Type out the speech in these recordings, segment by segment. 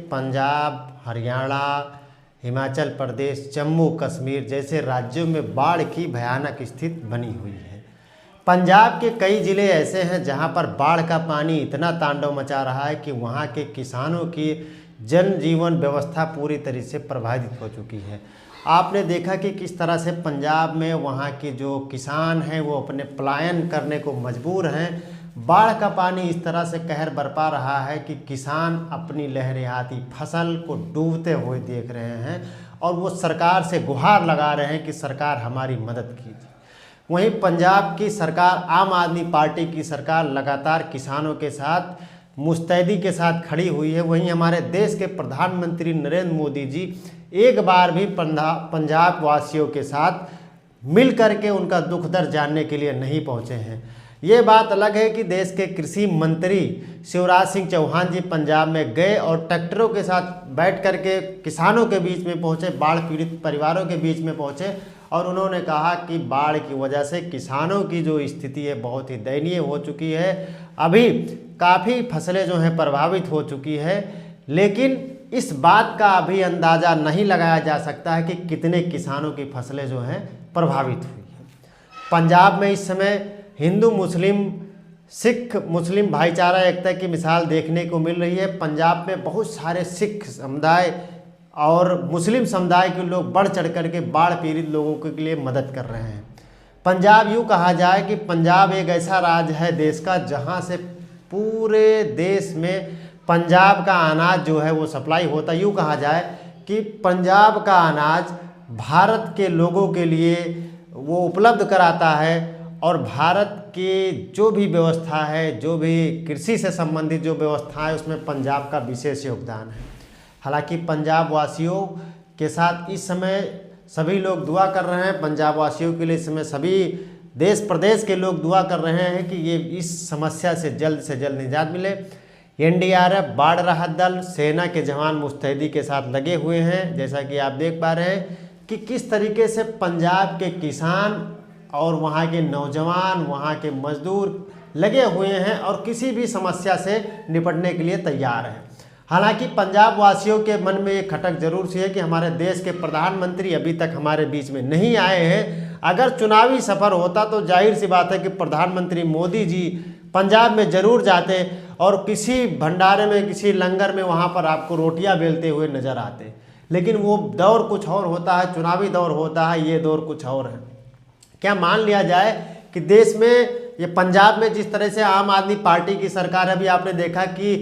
पंजाब, हरियाणा, हिमाचल प्रदेश, जम्मू कश्मीर जैसे राज्यों में बाढ़ की भयानक स्थिति बनी हुई है। पंजाब के कई ज़िले ऐसे हैं जहां पर बाढ़ का पानी इतना तांडव मचा रहा है कि वहां के किसानों की जनजीवन व्यवस्था पूरी तरह से प्रभावित हो चुकी है। आपने देखा कि किस तरह से पंजाब में वहाँ के जो किसान हैं वो अपने पलायन करने को मजबूर हैं। बाढ़ का पानी इस तरह से कहर बरपा रहा है कि किसान अपनी लहरेहाती फसल को डूबते हुए देख रहे हैं और वो सरकार से गुहार लगा रहे हैं कि सरकार हमारी मदद कीजिए। वहीं पंजाब की सरकार, आम आदमी पार्टी की सरकार लगातार किसानों के साथ मुस्तैदी के साथ खड़ी हुई है। वहीं हमारे देश के प्रधानमंत्री नरेंद्र मोदी जी एक बार भी पंजाब वासियों के साथ मिल करके उनका दुख दर्द जानने के लिए नहीं पहुंचे हैं। ये बात अलग है कि देश के कृषि मंत्री शिवराज सिंह चौहान जी पंजाब में गए और ट्रैक्टरों के साथ बैठ करके किसानों के बीच में पहुंचे, बाढ़ पीड़ित परिवारों के बीच में पहुंचे और उन्होंने कहा कि बाढ़ की वजह से किसानों की जो स्थिति है बहुत ही दयनीय हो चुकी है। अभी काफ़ी फसलें जो हैं प्रभावित हो चुकी है, लेकिन इस बात का अभी अंदाज़ा नहीं लगाया जा सकता है कि कितने किसानों की फसलें जो हैं प्रभावित हुई हैं। पंजाब में इस समय हिंदू मुस्लिम, सिख मुस्लिम भाईचारा एकता की मिसाल देखने को मिल रही है। पंजाब में बहुत सारे सिख समुदाय और मुस्लिम समुदाय के लोग बढ़ चढ़ कर के बाढ़ पीड़ित लोगों के लिए मदद कर रहे हैं। पंजाब यूँ कहा जाए कि पंजाब एक ऐसा राज्य है देश का जहाँ से पूरे देश में पंजाब का अनाज जो है वो सप्लाई होता है। यूँ कहा जाए कि पंजाब का अनाज भारत के लोगों के लिए वो उपलब्ध कराता है और भारत की जो भी व्यवस्था है, जो भी कृषि से संबंधित जो व्यवस्था है, उसमें पंजाब का विशेष योगदान है। हालांकि पंजाब वासियों के साथ इस समय सभी लोग दुआ कर रहे हैं। पंजाब वासियों के लिए इस समय सभी देश प्रदेश के लोग दुआ कर रहे हैं कि ये इस समस्या से जल्द निजात मिले। एनडीआरएफ, बाढ़ राहत दल, सेना के जवान मुस्तैदी के साथ लगे हुए हैं। जैसा कि आप देख पा रहे हैं कि किस तरीके से पंजाब के किसान और वहाँ के नौजवान, वहाँ के मजदूर लगे हुए हैं और किसी भी समस्या से निपटने के लिए तैयार हैं। हालांकि पंजाब वासियों के मन में एक खटक जरूर सी है कि हमारे देश के प्रधानमंत्री अभी तक हमारे बीच में नहीं आए हैं। अगर चुनावी सफ़र होता तो जाहिर सी बात है कि प्रधानमंत्री मोदी जी पंजाब में ज़रूर जाते और किसी भंडारे में, किसी लंगर में वहाँ पर आपको रोटियाँ बेलते हुए नज़र आते। लेकिन वो दौर कुछ और होता है, चुनावी दौर होता है, ये दौर कुछ और है। क्या मान लिया जाए कि देश में, ये पंजाब में जिस तरह से आम आदमी पार्टी की सरकार है, अभी आपने देखा कि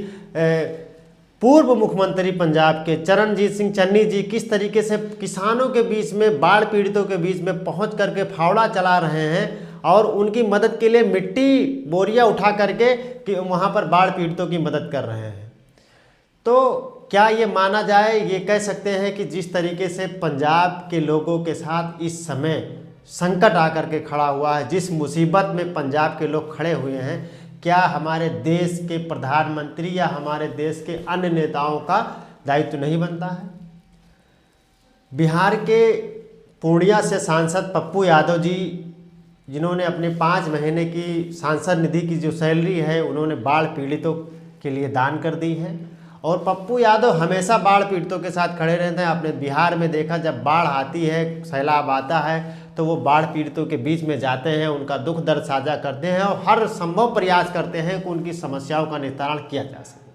पूर्व मुख्यमंत्री पंजाब के चरणजीत सिंह चन्नी जी किस तरीके से किसानों के बीच में, बाढ़ पीड़ितों के बीच में पहुंच करके फावड़ा चला रहे हैं और उनकी मदद के लिए मिट्टी बोरियां उठा करके कि वहां पर बाढ़ पीड़ितों की मदद कर रहे हैं। तो क्या ये माना जाए, ये कह सकते हैं कि जिस तरीके से पंजाब के लोगों के साथ इस समय संकट आकर के खड़ा हुआ है, जिस मुसीबत में पंजाब के लोग खड़े हुए हैं, क्या हमारे देश के प्रधानमंत्री या हमारे देश के अन्य नेताओं का दायित्व नहीं बनता है? बिहार के पूर्णिया से सांसद पप्पू यादव जी, जिन्होंने अपने 5 महीने की सांसद निधि की जो सैलरी है उन्होंने बाढ़ पीड़ितों के लिए दान कर दी है। और पप्पू यादव हमेशा बाढ़ पीड़ितों के साथ खड़े रहते हैं। आपने बिहार में देखा, जब बाढ़ आती है, सैलाब आता है, तो वो बाढ़ पीड़ितों के बीच में जाते हैं, उनका दुख दर्द साझा करते हैं और हर संभव प्रयास करते हैं कि उनकी समस्याओं का निस्तारण किया जा सके।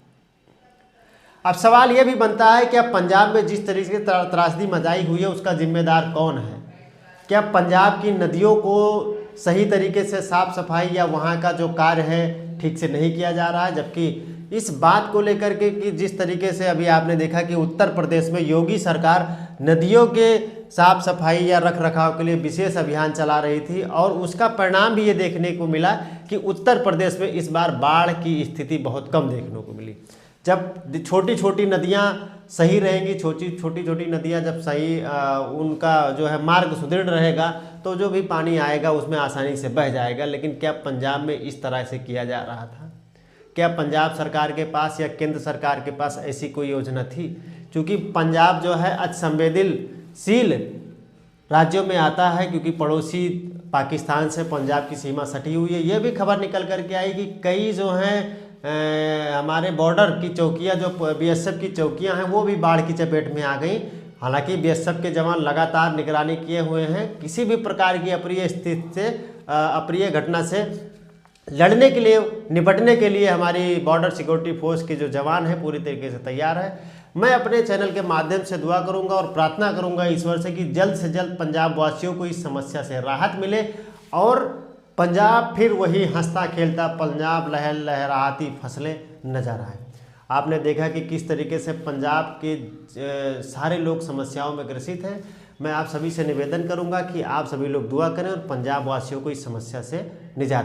अब सवाल ये भी बनता है कि अब पंजाब में जिस तरीके से त्रासदी मचाई हुई है उसका जिम्मेदार कौन है? क्या पंजाब की नदियों को सही तरीके से साफ सफाई या वहाँ का जो कार्य है ठीक से नहीं किया जा रहा है? जबकि इस बात को लेकर के कि जिस तरीके से अभी आपने देखा कि उत्तर प्रदेश में योगी सरकार नदियों के साफ सफाई या रख रखाव के लिए विशेष अभियान चला रही थी और उसका परिणाम भी ये देखने को मिला कि उत्तर प्रदेश में इस बार बाढ़ की स्थिति बहुत कम देखने को मिली। जब छोटी छोटी नदियाँ सही रहेंगी, छोटी छोटी नदियाँ जब सही उनका जो है मार्ग सुदृढ़ रहेगा तो जो भी पानी आएगा उसमें आसानी से बह जाएगा। लेकिन क्या पंजाब में इस तरह से किया जा रहा था? क्या पंजाब सरकार के पास या केंद्र सरकार के पास ऐसी कोई योजना थी? क्योंकि पंजाब जो है अतिसंवेदनशील राज्यों में आता है, क्योंकि पड़ोसी पाकिस्तान से पंजाब की सीमा सटी हुई है। ये भी खबर निकल करके आई कि कई जो हैं हमारे बॉर्डर की चौकियां जो बीएसएफ की चौकियां हैं वो भी बाढ़ की चपेट में आ गई। हालांकि बीएसएफ के जवान लगातार निगरानी किए हुए हैं, किसी भी प्रकार की अप्रिय स्थिति से अप्रिय घटना से लड़ने के लिए, निपटने के लिए हमारी बॉर्डर सिक्योरिटी फोर्स के जो जवान हैं पूरी तरीके से तैयार है। मैं अपने चैनल के माध्यम से दुआ करूंगा और प्रार्थना करूंगा ईश्वर से कि जल्द से जल्द पंजाब वासियों को इस समस्या से राहत मिले और पंजाब फिर वही हंसता खेलता पंजाब लहराती फसलें नजर आए। आपने देखा कि किस तरीके से पंजाब के सारे लोग समस्याओं में ग्रसित हैं। मैं आप सभी से निवेदन करूंगा कि आप सभी लोग दुआ करें और पंजाब वासियों को इस समस्या से निजात